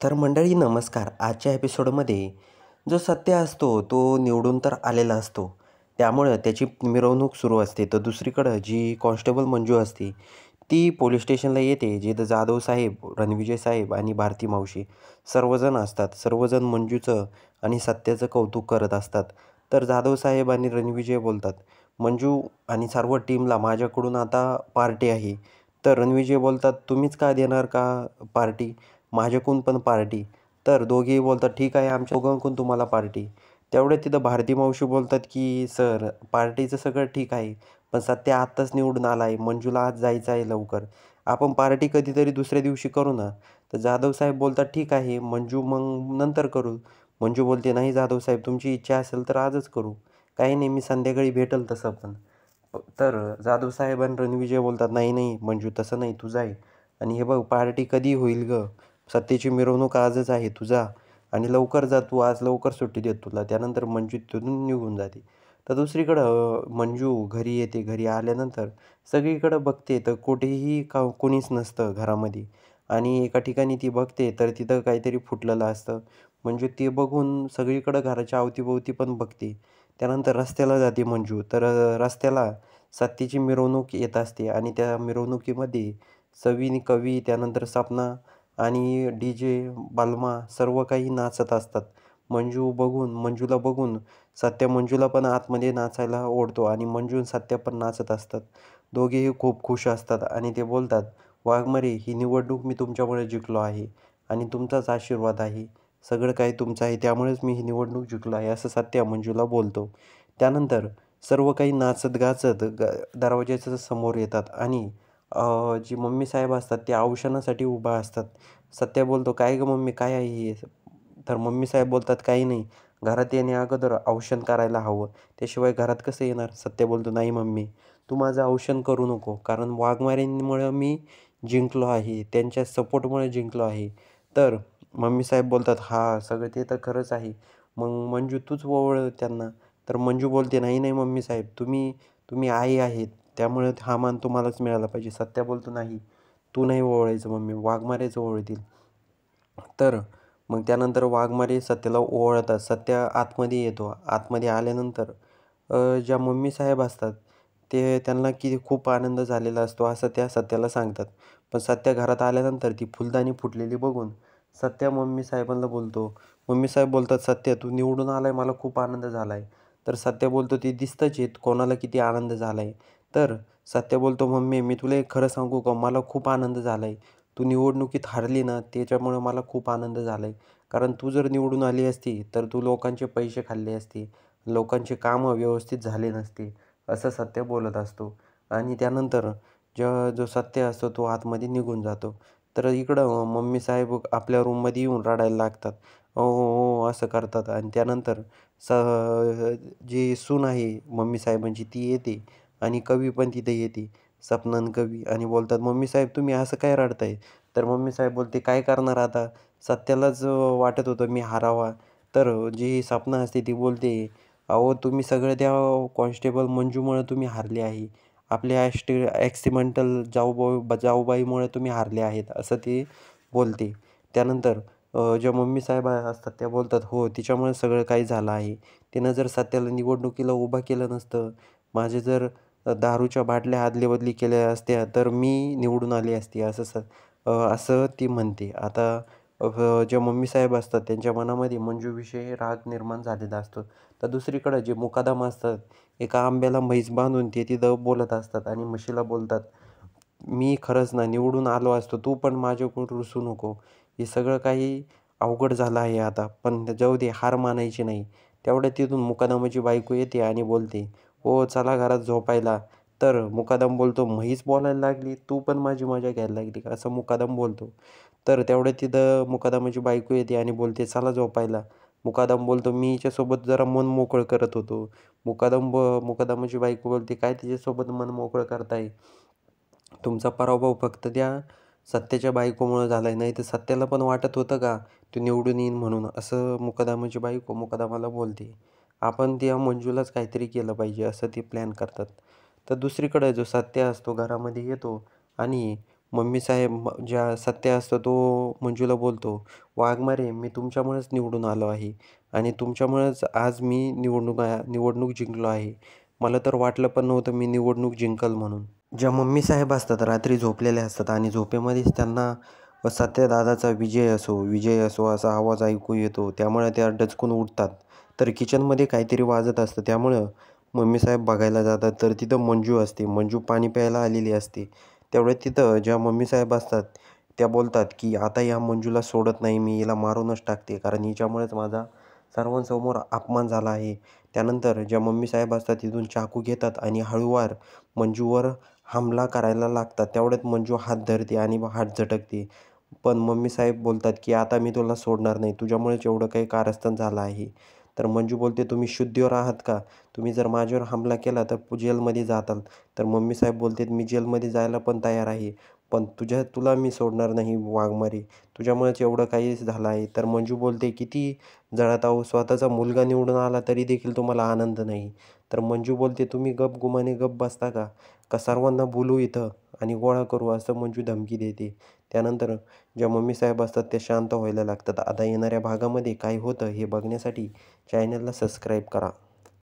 तर मंडळी नमस्कार. आजच्या एपिसोडमध्ये जो सत्य असतो तो निवडून तर आलेला असतो. त्यामुळं त्याची मिरवणूक सुरू असते. तर दुसरीकडं जी कॉन्स्टेबल मंजू असते, ती पोलीस स्टेशनला येते. जिथं जाधव साहेब, रणविजय साहेब आणि भारती मावशी सर्वजण असतात. सर्वजण मंजूचं आणि सत्याचं कौतुक करत असतात. तर जाधव साहेब आणि रणविजय बोलतात, "मंजू आणि सर्व टीमला माझ्याकडून आता पार्टी आहे." तर रणविजय बोलतात, "तुम्हीच का देणार का पार्टी? माझ्याकडून पण पार्टी." तर दोघेही बोलतात, "ठीक आहे, आमच्या दोघांकडून तुम्हाला पार्टी." तेवढ्यात तिथं भारती मावशी बोलतात, की "सर, पार्टीचं सगळं ठीक आहे, पण सध्या आत्ताच निवडून आला आहे. मंजूला आज जायचं आहे लवकर. आपण पार्टी कधीतरी दुसऱ्या दिवशी करू ना." तर जाधव साहेब बोलतात, "ठीक आहे, मंजू मग नंतर करू." मंजू बोलते, "नाही जाधव साहेब, तुमची इच्छा असेल तर आजच करू. काही नाही, मी संध्याकाळी भेटेल तसं पण." तर जाधव साहेब आणि रणविजय बोलतात, "नाही, नाही मंजू, तसं नाही, तू जाय. आणि हे बघ, पार्टी कधी होईल गं? सत्तेची मिरवणूक आजच आहे, तू जा आणि लवकर जा तू, आज लवकर सुट्टी देतो तुला." त्यानंतर मंजू तिथून निघून जाते. तर दुसरीकडं मंजू घरी येते. घरी आल्यानंतर सगळीकडं बघते तर कुठेही कोणीच नसतं घरामध्ये. आणि एका ठिकाणी ती बघते तर तिथं काहीतरी फुटलेलं असतं. मंजू ते बघून सगळीकडं घराच्या अवतीभोवती पण बघते. त्यानंतर रस्त्याला जाते मंजू. तर रस्त्याला सत्तेची मिरवणूक येत असते आणि त्या मिरवणुकीमध्ये सविनी, कवी, त्यानंतर सपना आणि डी-जे, बालमा सर्व काही नाचत असतात. मंजूला बघून सत्या मंजूला पण आतमध्ये नाचायला ओढतो आणि मंजू आणि सत्या पण नाचत असतात. दोघेही खूप खुश असतात आणि ते बोलतात, "वाघमारे, ही निवडणूक मी तुमच्यामुळे जिंकलो आहे आणि तुमचाच आशीर्वाद आहे. सगळं काही तुमचं आहे, त्यामुळेच मी ही निवडणूक जिंकलो आहे." असं सत्या मंजूला बोलतो. त्यानंतर सर्व काही नाचत-गाचत दरवाजाच्या समोर येतात आणि जी मम्मी साहेब असतात ते औक्षणासाठी उभा असतात. सत्या बोलतो, "काय गं मम्मी, काय आहे हे?" तर मम्मी साहेब बोलतात, "काही नाही. घरात येण्या अगोदर औक्षण करायला हवं. त्याशिवाय घरात कसं येणार?" सत्या बोलतो, "नाही मम्मी, तू माझं औक्षण करू नको. कारण वाघमारेंमुळं मी जिंकलो आहे. त्यांच्या सपोर्टमुळे जिंकलो आहे." तर मम्मी साहेब बोलतात, "हां, सगळं ते तर खरंच आहे. मग मंजू तूच ओवाळ त्यांना." तर मंजू बोलते, "नाही, नाही मम्मी साहेब, तुम्ही तुम्ही आई आहेत. त्यामुळे हा मान तुम्हालाच मिळाला पाहिजे." सत्या बोलतो, "नाही, तू नाही ओवाळायचं मम्मी, वाघमारेच ओवाळतील." तर मग त्यानंतर वाघमारे सत्याला ओवाळतात. सत्या आतमध्ये येतो. आतमध्ये आल्यानंतर ज्या मम्मी साहेब असतात, ते त्यांना की खूप आनंद झालेला असतो असं त्या सत्याला सांगतात. पण सत्या घरात आल्यानंतर ती फुलदाणी फुटलेली बघून सत्या मम्मी साहेबांना बोलतो. मम्मी साहेब बोलतात, "सत्या, तू निवडून आलाय, मला खूप आनंद झाला आहे." तर सत्या बोलतो, "ते दिसतंच आहे कोणाला किती आनंद झाला आहे." तर सत्या बोलतो, "मम्मी, मी तुला एक खरं सांगू का? मला खूप आनंद झाला आहे. तू निवडणुकीत हारली ना, त्याच्यामुळं मला खूप आनंद झाला आहे. कारण तू जर निवडून आली असती, तर तू लोकांचे पैसे खाल्ले असते. लोकांची कामं व्यवस्थित झाली नसती." असं सत्य बोलत असतो. आणि त्यानंतर जो सत्य असतो तो आतमध्ये निघून जातो. तर इकडं मम्मी साहेब आपल्या रूममध्ये येऊन रडायला लागतात. "ओ, ओ, ओ" असं करतात आणि त्यानंतर स जी सून आहे मम्मी साहेबांची ती येते आणि कवी पण तिथे येते. सपना आणि कवी आणि बोलतात, "मम्मी साहेब, तुम्ही असं काय रडताय?" तर मम्मी साहेब बोलते, "काय करणार आता? सत्यालाच वाटत होतं मी हारावा." तर जी सपना असते ती बोलते, "अहो, तुम्ही सगळं त्या कॉन्स्टेबल मंजूमुळे तुम्ही हारले आहे. आपल्या ॲक्सिडेंटल जाऊबाईमुळे तुम्ही हारले आहेत." असं ती बोलते. त्यानंतर ज्या मम्मी साहेब असतात त्या बोलतात, "हो, तिच्यामुळे सगळं काही झालं आहे. तिनं जर सत्याला निवडणुकीला उभं केलं नसतं, माझे जर दारूच्या बाटल्या अदली-बदली केल्या असत्या, तर मी निवडून आली असती." असं ती म्हणते. आता ज्या मम्मी साहेब असतात त्यांच्या मनामध्ये मंजूविषयी राग निर्माण झालेला असतो. तर दुसरीकडे जे मुकादम असतात, एका आंब्याला म्हैस बांधून ते तिथं बोलत असतात आणि म्हशीला बोलतात, "मी खरंच ना निवडून आलो असतो, तू पण माझ्याकडून रुसू नको. हे सगळं काही अवघड झालं आहे आता, पण जाऊ दे, हार मानायची नाही." तेवढ्यात तिथून मुकादमाची बायको येते आणि बोलते, "हो, चला घरात झोपायला." तर मुकादम बोलतो, "म्हैस बोलायला लागली, तू पण माझी मजा घ्यायला लागली का?" असं मुकादम बोलतो. तर तेवढ्यात तिथं मुकादमाची बायको येते आणि बोलते, "चला झोपायला." मुकादम बोलतो, "मी हिच्यासोबत जरा मन मोकळं करत होतो." मुकादमाची बायको बोलते, "काय तिच्यासोबत मन मोकळं करताय? तुमचा पराभव फक्त त्या सत्याच्या बायकोमुळं झालाय. नाहीतर सत्याला पण वाटत होतं का तो निवडून येईन म्हणून?" असं मुकादमाची बायको मुकादमाला बोलते. आपण त्या मंजूलाच काहीतरी केलं पाहिजे असं ते प्लॅन करतात. तर दुसरीकडे जो सत्या असतो घरामध्ये येतो आणि ज्या सत्य असतो तो मंजूला बोलतो, "वाघमारे, मी तुमच्यामुळेच निवडून आलो आहे आणि तुमच्यामुळेच आज मी निवडणूक जिंकलो आहे. मला तर वाटलं पण नव्हतं मी निवडणूक जिंकल म्हणून." ज्या मम्मीसाहेब असतात रात्री झोपलेल्या असतात आणि झोपेमध्येच त्यांना सत्यदादाचा विजय असो असा आवाज ऐकू येतो. त्यामुळे त्या डचकून उठतात. तर किचनमध्ये काहीतरी वाजत असतं. त्यामुळं मम्मीसाहेब बघायला जातात. तर तिथं मंजू असते. मंजू पाणी प्यायला आलेली असते. तेवढ्यात तिथं ज्या मम्मीसाहेब असतात त्या बोलतात, की "आता या मंजूला सोडत नाही मी. हिला मारूनच टाकते. कारण हिच्यामुळेच माझा सर्वांसमोर अपमान झाला आहे." त्यानंतर ज्या मम्मीसाहेब असतात तिथून चाकू घेतात आणि हळूवार मंजूवर हमला करायला लागतात. तेवढ्यात मंजू हात धरते आणि हात झटकते. पण मम्मीसाहेब बोलतात, की "आता मी तुला सोडणार नाही. तुझ्यामुळेच एवढं काही कारस्थान झालं आहे." तर मंजू बोलते, "तुम्ही शुद्धीवर आहात का? तुम्ही जर माझ्यावर हमला केला तर जेलमध्ये जाताल." तर मम्मीसाहेब बोलतात, "मी जेलमध्ये जायला पण तयार आहे. पण तुला मी सोडणार नाही वाघमारे. तुझ्यामुळेच एवढं काही झालं आहे." तर मंजू बोलते, "किती जळत आहो. स्वतःचा मुलगा निवडून आला तरी देखील तुम्हाला आनंद नाही." तर मंजू बोलते, "तुम्ही गुमाने गप्प बसता का? का सर्वांना बोलवू इथं आणि गोळा करू?" असं मंजू धमकी देते. त्यानंतर ज्या मम्मीसाहेब असतात त्या शांत व्हायला लागतात. आता येणाऱ्या भागामध्ये काय होतं हे बघण्यासाठी चॅनलला सबस्क्राईब करा.